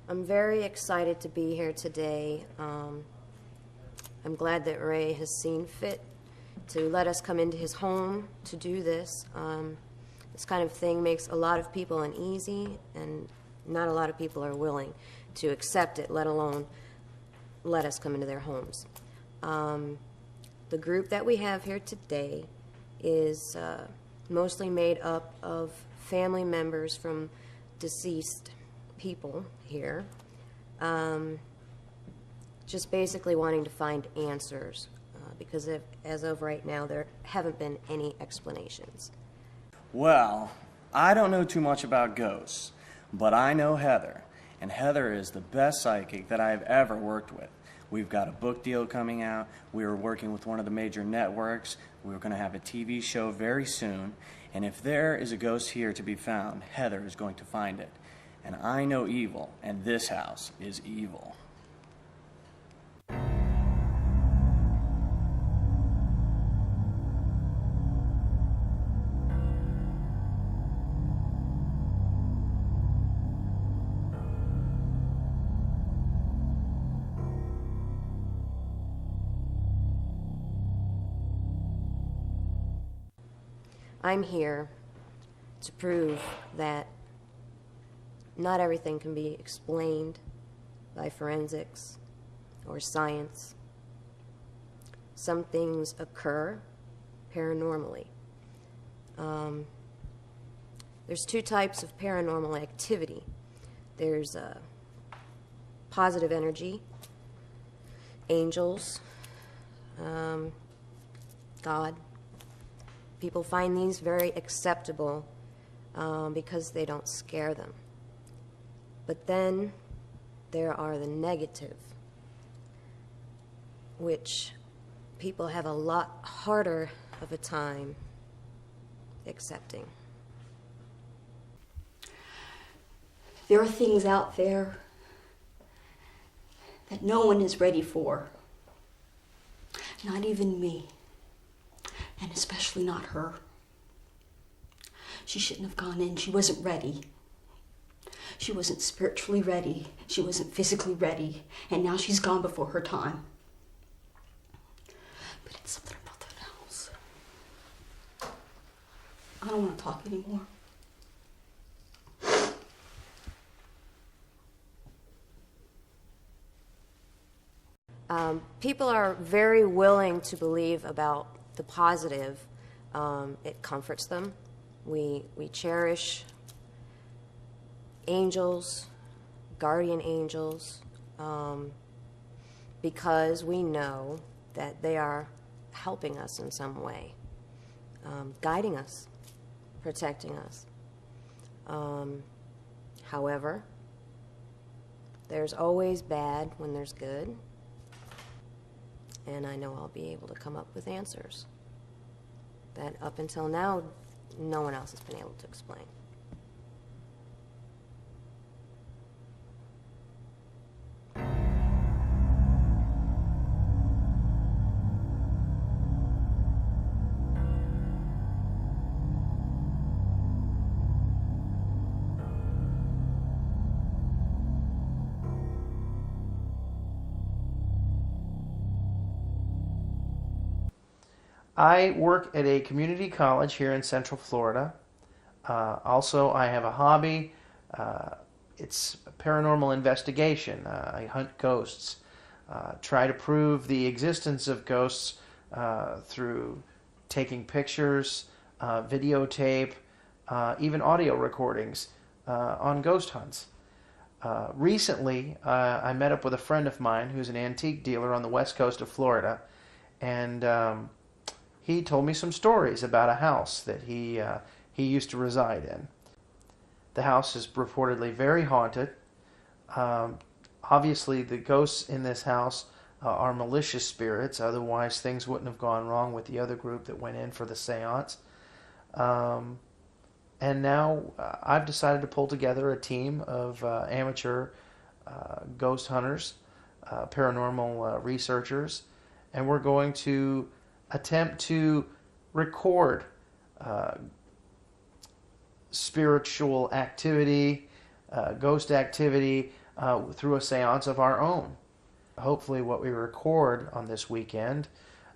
I'm very excited to be here today. I'm glad that Ray has seen fit to let us come into his home to do this. This kind of thing makes a lot of people uneasy, and not a lot of people are willing to accept it, let alone let us come into their homes. The group that we have here today is mostly made up of family members from deceased people here, just basically wanting to find answers, because as of right now, there haven't been any explanations. Well, I don't know too much about ghosts, but I know Heather, and Heather is the best psychic that I've ever worked with. We've got a book deal coming out. We were working with one of the major networks. We were going to have a TV show very soon, and if there is a ghost here to be found, Heather is going to find it. And I know evil, and this house is evil. I'm here to prove that not everything can be explained by forensics or science. Some things occur paranormally. There's two types of paranormal activity. There's positive energy, angels, God. People find these very acceptable because they don't scare them. But then there are the negative, which people have a lot harder of a time accepting. There are things out there that no one is ready for. Not even me. And especially not her. She shouldn't have gone in. She wasn't ready. She wasn't spiritually ready. She wasn't physically ready. And now she's gone before her time. But it's something about that house. I don't want to talk anymore. People are very willing to believe about the positive. It comforts them. We cherish angels, guardian angels, because we know that they are helping us in some way, guiding us, protecting us. However, there's always bad when there's good, and I know I'll be able to come up with answers that up until now no one else has been able to explain. I work at a community college here in Central Florida. Also, I have a hobby. It's paranormal investigation. I hunt ghosts, try to prove the existence of ghosts through taking pictures, videotape, even audio recordings on ghost hunts. Recently, I met up with a friend of mine who's an antique dealer on the west coast of Florida, and he told me some stories about a house that he used to reside in. The house is reportedly very haunted. Obviously, the ghosts in this house are malicious spirits, otherwise things wouldn't have gone wrong with the other group that went in for the seance. And now I've decided to pull together a team of amateur ghost hunters, paranormal researchers, and we're going to attempt to record spiritual activity, ghost activity, through a seance of our own. Hopefully what we record on this weekend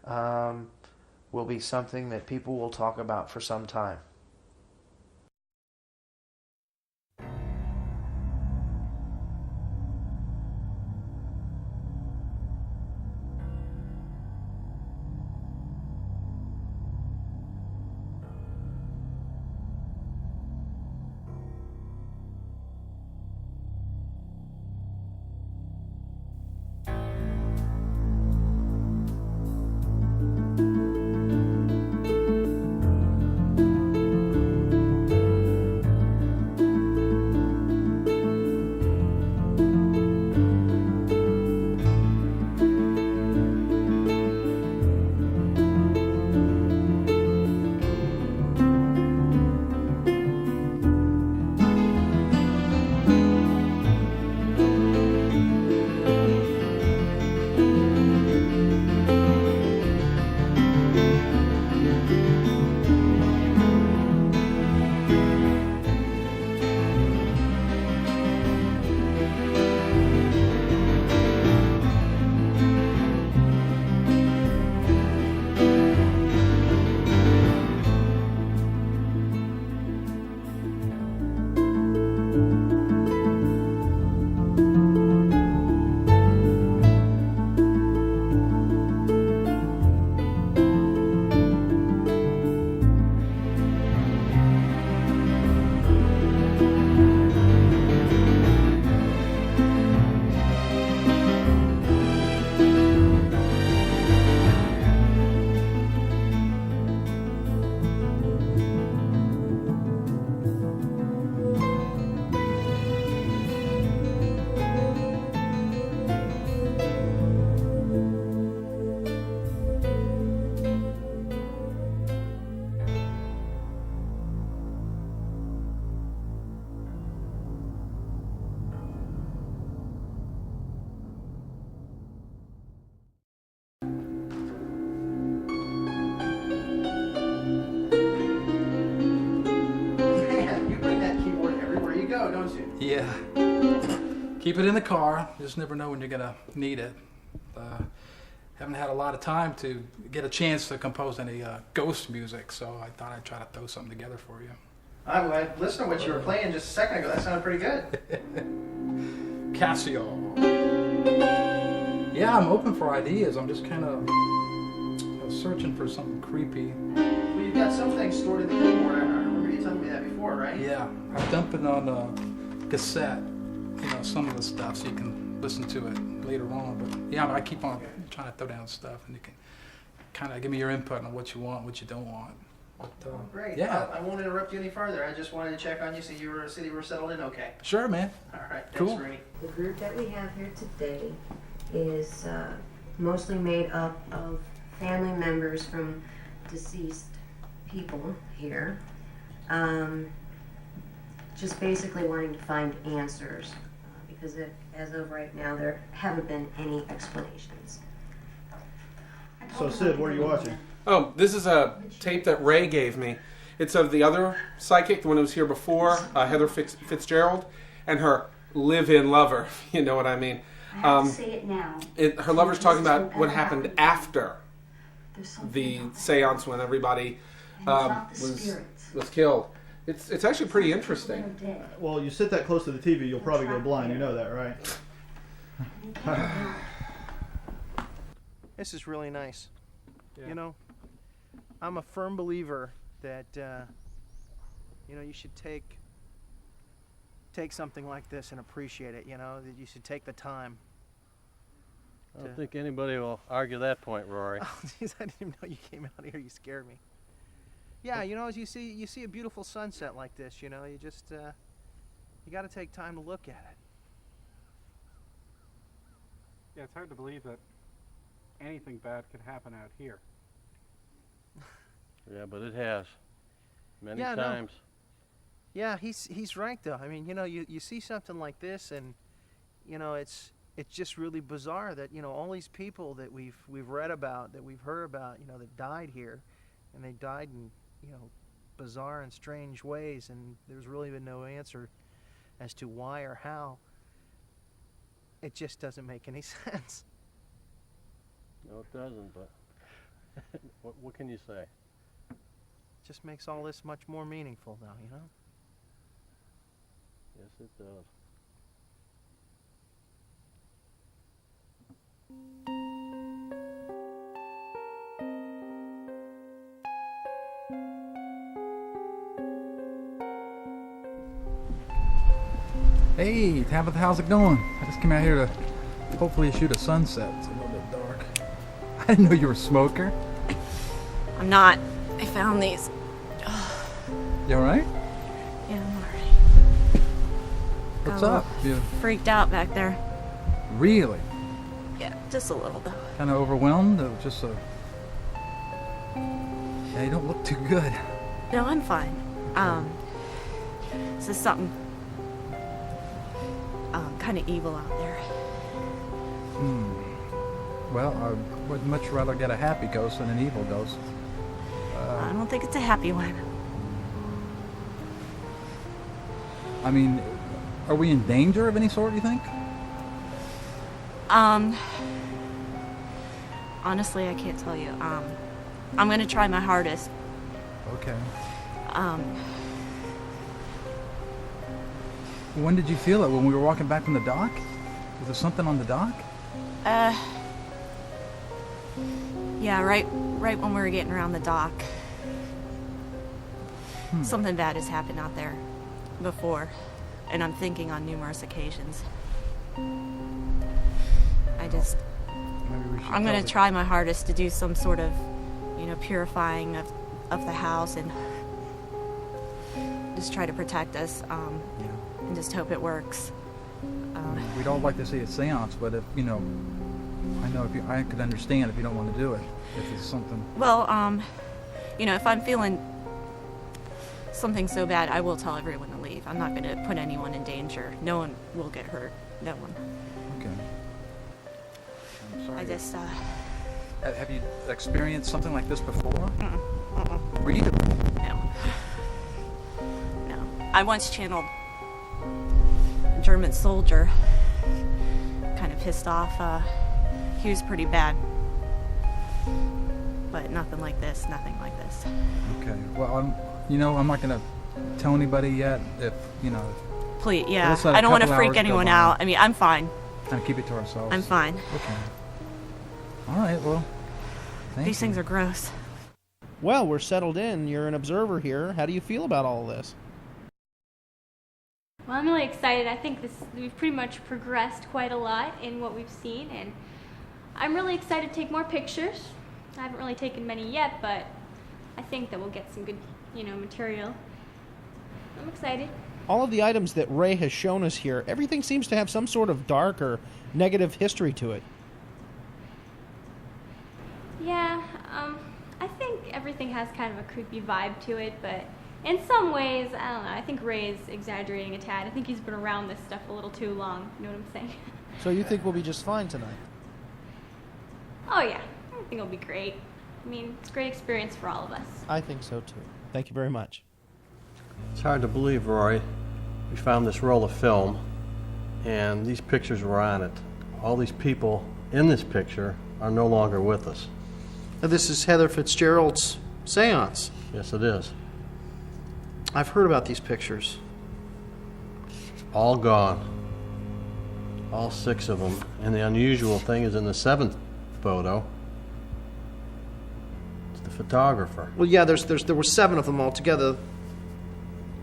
will be something that people will talk about for some time. Yeah. Keep it in the car. You just never know when you're going to need it. Haven't had a lot of time to get a chance to compose any ghost music, so I thought I'd try to throw something together for you. I listened to what you were playing just a second ago. That sounded pretty good. Casio. Yeah, I'm open for ideas. I'm just kind of searching for something creepy. Well, you've got some things stored in the keyboard. I remember you telling me that before, right? Yeah, I dump it on cassette, some of the stuff, so you can listen to it later on. But yeah, I keep on trying to throw down stuff, and you can kind of give me your input on what you want, what you don't want. But, great. Yeah. I won't interrupt you any further. I just wanted to check on you, so you were settled in okay. Sure, man. All right. Thanks, Cool. Rooney. The group that we have here today is mostly made up of family members from deceased people here. Just basically wanting to find answers because as of right now there haven't been any explanations. So Sid, what are you watching? Oh, this is a tape that Ray gave me. It's of the other psychic, the one who was here before, Heather Fitzgerald, and her live-in lover, you know what I mean. I have to say it now. Her lover's talking about what happened There's after something the about that. seance when everybody And it's not the spirits. was killed. It's actually pretty interesting. They're dead. Well, you sit that close to the TV, you'll probably go blind. You know that, right? And they can't move. This is really nice. Yeah. You know, I'm a firm believer that you should take something like this and appreciate it. That you should take the time. I don't think anybody will argue that point, Rory. Oh, geez, I didn't even know you came out here. You scared me. Yeah, as you see a beautiful sunset like this, you just you got to take time to look at it. Yeah, it's hard to believe that anything bad could happen out here. Yeah, but it has. Many Yeah, no. times. Yeah, he's right though. I mean, you see something like this, and it's just really bizarre that all these people that we've read about, that we've heard about, that died here, and they died in bizarre and strange ways, and there's really been no answer as to why or how. It just doesn't make any sense. No, it doesn't, but what can you say? It just makes all this much more meaningful now, you know? Yes, it does. Hey, Tabitha, how's it going? I just came out here to hopefully shoot a sunset. It's a little bit dark. I didn't know you were a smoker. I'm not. I found these. You alright? Yeah, I'm alright. What's Got a up? little You freaked out back there. really Yeah, just a little though. kind of overwhelmed? Or just a... Yeah, you don't look too good. No, I'm fine. This is something kind of evil out there. Well, I would much rather get a happy ghost than an evil ghost. I don't think it's a happy one. I mean, are we in danger of any sort, do you think? Honestly, I can't tell you. I'm gonna try my hardest. Okay. Um, When did you feel it? When we were walking back from the dock? Was there something on the dock? yeah, right when we were getting around the dock. Something bad has happened out there before, and I'm thinking on numerous occasions. Maybe we should I'm tell gonna the- try my hardest to do some sort of, purifying of the house and just try to protect us, and just hope it works. We'd all like to see a seance, but if, I know I could understand if you don't want to do it. If it's something... Well, if I'm feeling something so bad, I will tell everyone to leave. I'm not going to put anyone in danger. No one will get hurt. No one. Okay. I'm sorry. I just, Have you experienced something like this before? Really? no. No. I once channeled a German soldier, kind of pissed off. He was pretty bad. But nothing like this, nothing like this. Okay. Well, I'm not going to tell anybody yet if, Please, Let's yeah. let a I don't want to couple freak hours go anyone by. out. I mean, I'm fine. kind of keep it to ourselves. I'm fine. Okay. All right, well, These things are gross. Well, we're settled in. You're an observer here. How do you feel about all of this? Well, I'm really excited. I think we've pretty much progressed quite a lot in what we've seen, and I'm really excited to take more pictures. I haven't really taken many yet, but I think that we'll get some good, material. I'm excited. All of the items that Ray has shown us here, everything seems to have some sort of dark or negative history to it. Yeah, I think everything has kind of a creepy vibe to it, but in some ways, I don't know, I think Ray's exaggerating a tad. I think he's been around this stuff a little too long, you know what I'm saying? So you think we'll be just fine tonight? Oh yeah, I think it'll be great. I mean, it's a great experience for all of us. I think so too. Thank you very much. It's hard to believe, Rory. We found this roll of film, and these pictures were on it. All these people in this picture are no longer with us. Now, this is Heather Fitzgerald's seance. Yes, it is. I've heard about these pictures. All gone. All 6 of them. And the unusual thing is in the 7th photo, it's the photographer. Well, yeah, there were 7 of them altogether.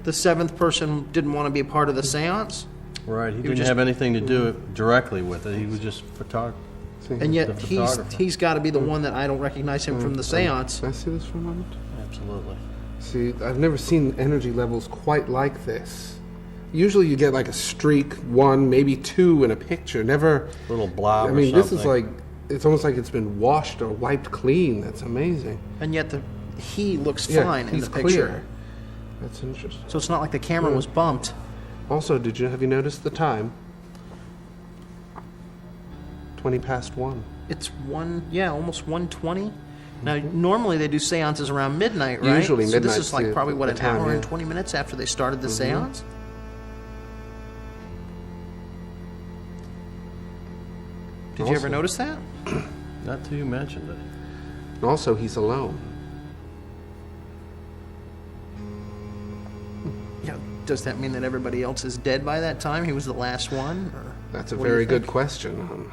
The 7th person didn't want to be a part of the seance? Right, he didn't have anything to do directly with it. He was just And yet he's got to be the one that I don't recognize him from the seance. Can I see this for a moment? Absolutely. See, I've never seen energy levels quite like this. Usually you get like a streak, 1, maybe 2 in a picture. Never a little blob. I mean, or this is something. like, it's almost like it's been washed or wiped clean. That's amazing. And yet he looks Yeah, fine in he's the picture. clear. That's interesting. So it's not like the camera was bumped. Also, have you noticed the time? 20 past 1. It's almost 1:20. Now, normally they do seances around midnight, right? Usually So this midnight's is like the- probably, the an time, hour yeah. and 20 minutes after they started the seance? Did you ever notice that? Not till you mentioned it. And also, he's alone. Yeah. Does that mean that everybody else is dead by that time? He was the last one? Or That's a what do you very good think? question.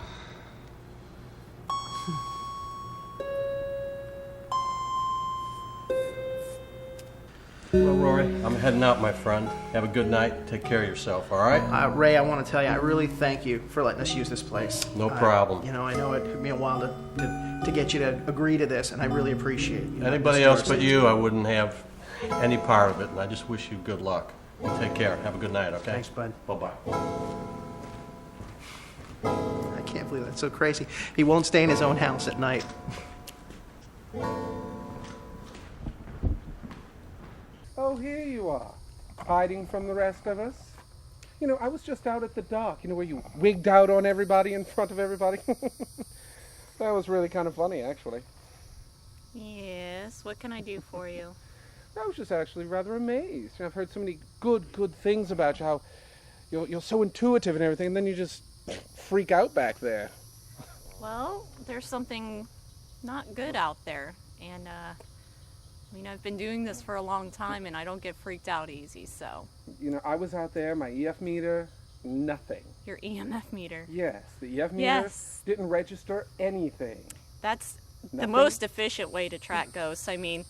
Well, Rory, I'm heading out, my friend. Have a good night. Take care of yourself, all right? Ray, I want to tell you, I really thank you for letting us use this place. No problem. You know, I know it took me a while to get you to agree to this, and I really appreciate it. Anybody else but you, I wouldn't have any part of it, and I just wish you good luck. You take care. Have a good night, okay? Thanks, bud. Bye-bye. I can't believe that's so crazy. He won't stay in his own house at night. Oh, here you are, hiding from the rest of us. You know, I was just out at the dock, you know, where you wigged out on everybody in front of everybody. That was really kind of funny, actually. Yes, what can I do for you? I was just actually rather amazed. You know, I've heard so many good things about you, how you're so intuitive and everything, and then you just freak out back there. Well, there's something not good out there, and I mean, I've been doing this for a long time, and I don't get freaked out easy, so. You know, I was out there, my EF meter, nothing. Your EMF meter? Yes, the EF meter Yes. didn't register anything. That's the Nothing? most efficient way to track ghosts. I mean,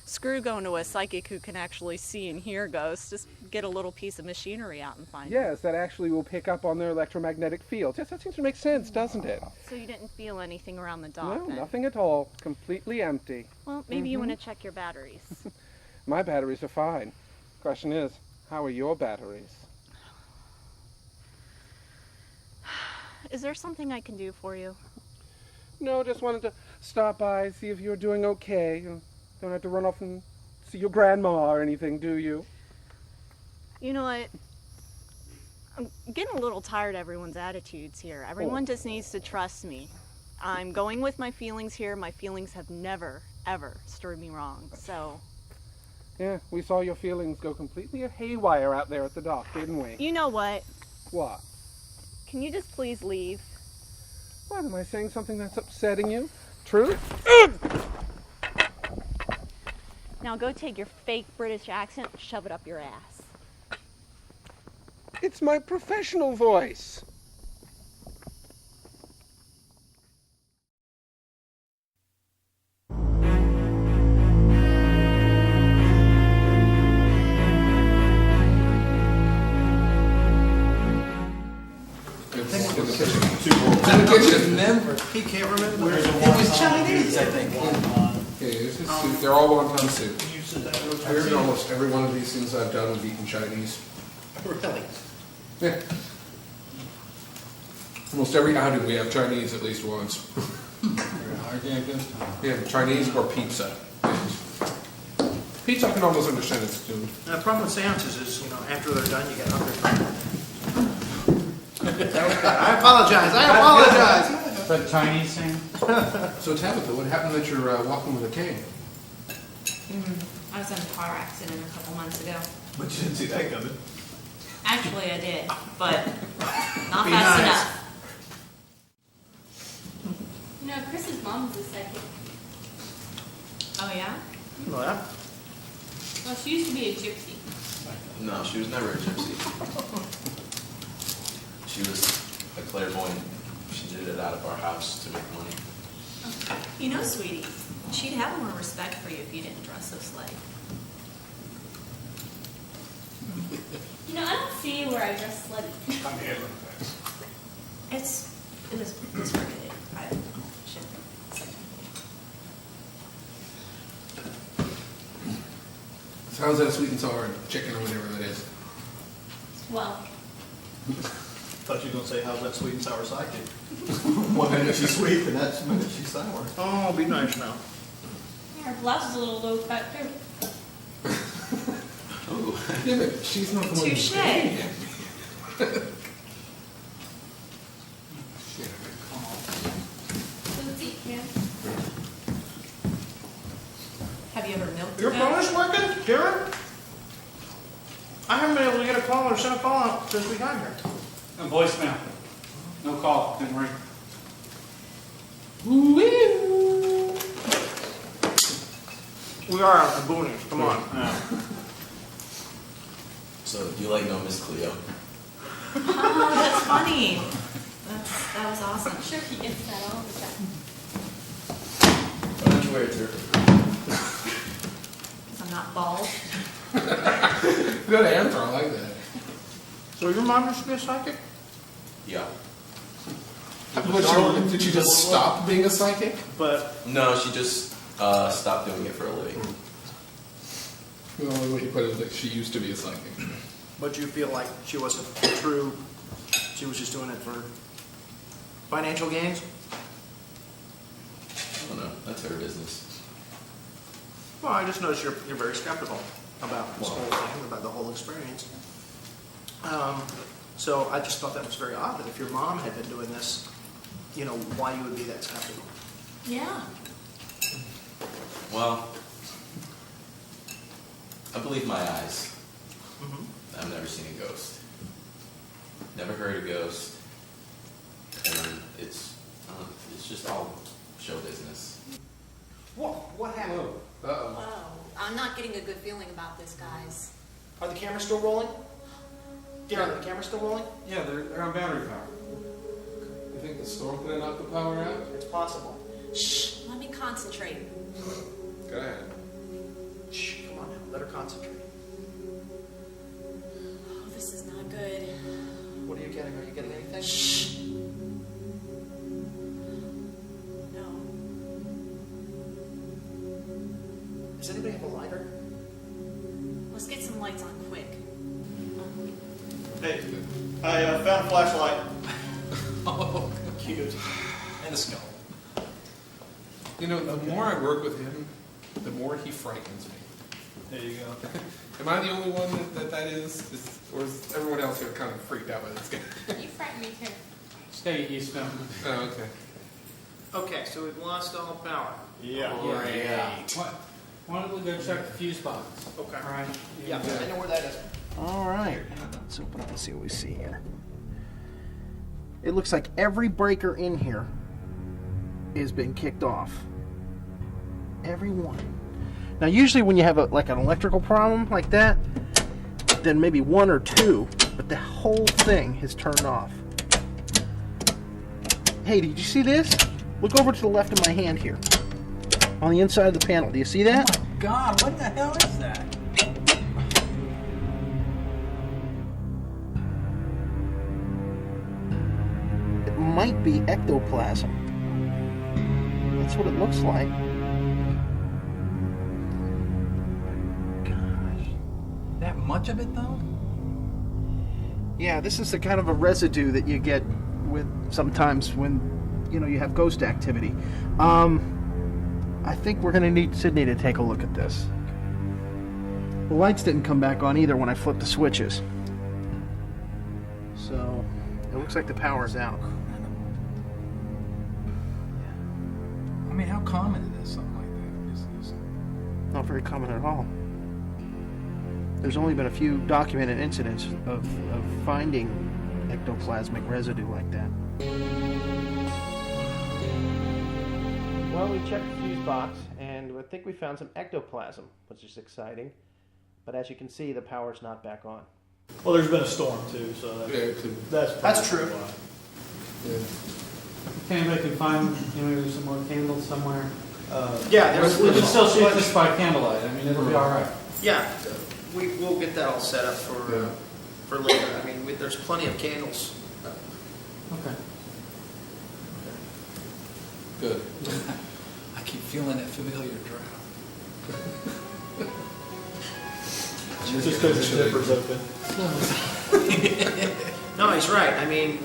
screw going to a psychic who can actually see and hear ghosts. Just get a little piece of machinery out and find them. Yes, that actually will pick up on their electromagnetic field. Yes, that seems to make sense, doesn't it? So you didn't feel anything around the dock, No, then? nothing at all. Completely empty. Well, maybe you want to check your batteries. My batteries are fine. Question is, how are your batteries? Is there something I can do for you? No, just wanted to stop by, see if you're doing okay. You don't have to run off and see your grandma or anything, do you? You know what? I'm getting a little tired of everyone's attitudes here. Everyone just needs to trust me. I'm going with my feelings here. My feelings have never, ever stirred me wrong. So, Yeah, we saw your feelings go completely haywire out there at the dock, didn't we? you know what? What? Can you just please leave? What, am I saying something that's upsetting you? Truth? Now go take your fake British accent and shove it up your ass. It's my professional voice. In the kitchen. Remember? He can't remember. It was Chinese, I think. Okay, this is soup. They're all wonton soup. I heard almost every one of these things I've done have eaten Chinese. Really? Yeah. Almost every outing we have Chinese at least once. Yeah, Chinese or pizza. Pizza I can almost understand it's too. The problem with seances is, you know, after they're done, you get hungry. I apologize. That Chinese thing? So Tabitha, what happened that you're walking with a cane? I was in a car accident a couple months ago. But you didn't see that coming. Actually, I did, but not Be fast nice. enough. You know, Chris's mom is a psychic. Oh yeah? Well, that. Well, she used to be a gypsy. No, she was never a gypsy. She was a clairvoyant. She did it out of our house to make money. You know, sweetie, she'd have more respect for you if you didn't dress so slay. You know, I don't see where I dress slutty. It was marketed. I shouldn't say So how's that sweet and sour chicken or whatever that is? Well, Thought you were going to say, how's that sweet and sour psychic? One minute she's sweet, the next minute she's sour. Oh, be nice now. yeah, her blouse is a little low cut too. Oh. Yeah, but she's not the one. Touche. Let's eat, man. Have you ever milked Your a phone goat? is working, Darren? I haven't been able to get a call or send a call out since we got here. No voicemail. No call. Didn't ring. We are out the boonies. Come on. So, do you like no Miss Cleo? Oh, that's funny. That was awesome. I'm sure he gets that all the time. Why don't you wear a turban? Because I'm not bald. Good answer. I like that. So your mom used to be a psychic? Yeah. Did she just stop being a psychic? But No, she just stopped doing it for a living. The only way you put it is like she used to be a psychic. But you feel like she wasn't true, she was just doing it for financial gains? I don't know. That's her business. Well, I just noticed you're very skeptical about this whole thing, about the whole experience. So I just thought that was very odd that if your mom had been doing this, you know, why you would be that skeptical. Yeah. Well, I believe my eyes. Mm-hmm. I've never seen a ghost. Never heard a ghost. And it's just all show business. What happened? Uh-oh. Oh, I'm not getting a good feeling about this, guys. Are the cameras still rolling? Darren, are the cameras still rolling? Yeah, they're on battery power. You think the storm could have knocked the power out? It's possible. Shh, let me concentrate. Go ahead. Shh, come on now, let her concentrate. Oh, this is not good. What are you getting? Are you getting anything? Shh. No. Does anybody have a lighter? Let's get some lights on quick. Hey, I found a flashlight. Oh, Cute. And a skull. you know, the more I work with him, the more he frightens me. There you go. Am I the only one that is, or is everyone else here kind of freaked out by this guy? You frighten me too. Stay east of them. Oh, okay. Okay, so we've lost all power. Yeah. Why don't we go check the fuse box? Okay. All right. Yeah, I know where that is. All right, let's open up and see what we see here. It looks like every breaker in here has been kicked off. Every one. Now, usually when you have like an electrical problem like that, then maybe one or two, but the whole thing has turned off. Hey, did you see this? Look over to the left of my hand here. On the inside of the panel. Do you see that? Oh my God, what the hell is that? It might be ectoplasm. That's what it looks like. Gosh. That much of it though? Yeah, this is the kind of a residue that you get with sometimes when, you know, you have ghost activity. I think we're going to need Sydney to take a look at this. The lights didn't come back on either when I flipped the switches. So, it looks like the power's out. I mean, how common is something like that? Not very common at all. There's only been a few documented incidents of finding ectoplasmic residue like that. Well, we checked the fuse box, and I think we found some ectoplasm, which is exciting. But as you can see, the power's not back on. Well, there's been a storm too, so that's true. Yeah. If anybody can find maybe some more candles somewhere. Yeah, We can still shoot this by candlelight. I mean, it'll be all right. Yeah, we'll get that all set up for later. I mean, there's plenty of candles. Okay. Good. I keep feeling that familiar drought. Just because the zipper's open. No, he's right. I mean,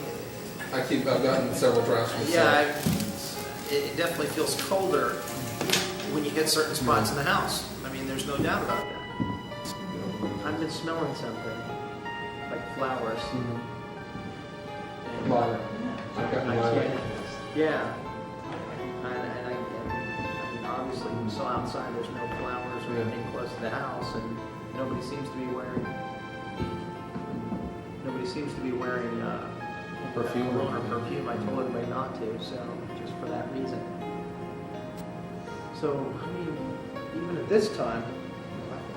I've gotten several drafts myself. yeah, it definitely feels colder when you hit certain spots in the house. I mean, there's no doubt about that. I've been smelling something like flowers. And, Lilac. I I've gotten can't- lilac. Yeah. And I mean, obviously, we saw outside there's no flowers or anything close to the house, and nobody seems to be wearing perfume. Or perfume. I told everybody not to, so just for that reason. So, I mean, even at this time,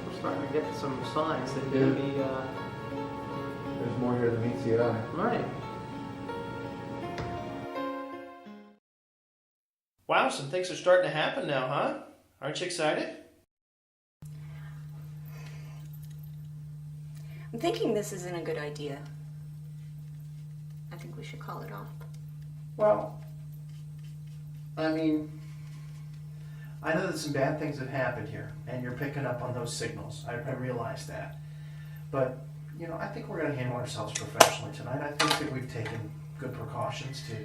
we're starting to get some signs that maybe, There's more here than meets the eye. right. Wow, some things are starting to happen now, huh? Aren't you excited? I'm thinking this isn't a good idea. I think we should call it off. Well, I mean, I know that some bad things have happened here, and you're picking up on those signals. I realize that. But, you know, I think we're going to handle ourselves professionally tonight. I think that we've taken good precautions to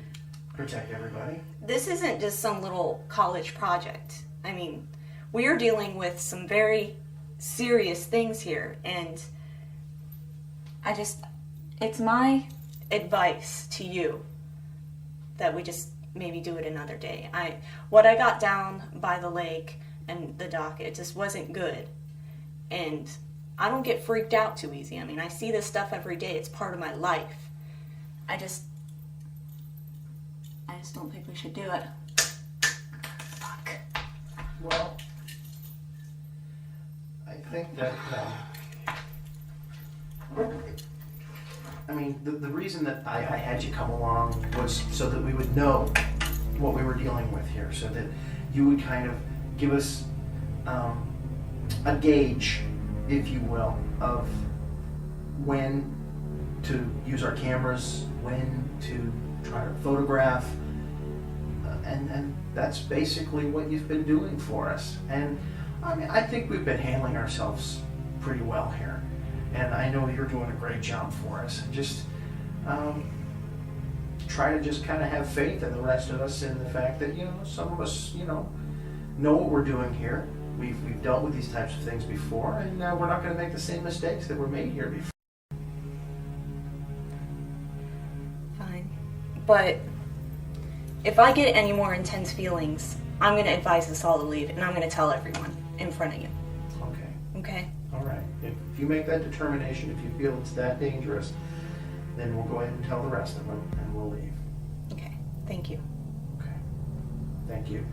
protect everybody. This isn't just some little college project. I mean, we are dealing with some very serious things here, and it's my advice to you that we just maybe do it another day. What I got down by the lake and the dock, it just wasn't good. And I don't get freaked out too easy. I mean, I see this stuff every day. It's part of my life. I just don't think we should do it. Fuck. Well, I think that, I mean, the reason that I had you come along was so that we would know what we were dealing with here, so that you would kind of give us a gauge, if you will, of when to use our cameras, when to try to photograph, and that's basically what you've been doing for us. And I mean, I think we've been handling ourselves pretty well here, and I know you're doing a great job for us. Just try to just kind of have faith in the rest of us, in the fact that, you know, some of us, you know what we're doing here. We've dealt with these types of things before, and we're not going to make the same mistakes that were made here before. Fine. But if I get any more intense feelings, I'm going to advise us all to leave, and I'm going to tell everyone in front of you. Okay. Okay? All right. If you make that determination, if you feel it's that dangerous, then we'll go ahead and tell the rest of them, and we'll leave. Okay. Thank you. Okay. Thank you.